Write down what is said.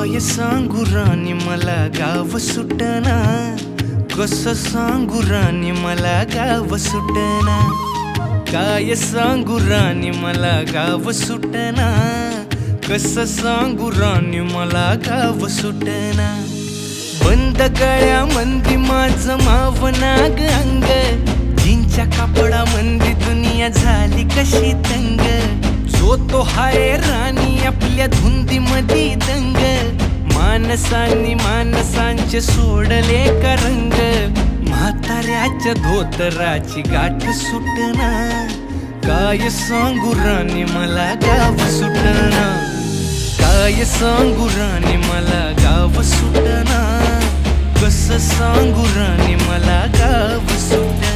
काय सांगू राणी मला गाव सुटना, कसं सांगू राणी मला गाव सुटना, काय सांगू राणी मला गाव सुटना, कसं सांगू राणी मला गाव सुटना। बंद गळ्यामंदी माझं मावनाग अंग, जीनच्या कापडामंदी दुनिया झाली कशी तंग, जो तो हाय राणी आपल्या धुंदीमधी दंग, माणसांनी माणसांचे सोडले का रंग, म्हाताऱ्याच्या धोतराची गाठ सुटना, काय सांगू राणी मला गाव सुटना, काय सांगू राणी मला गाव सुटना, कसं सांगू राणी मला गाव सुटना।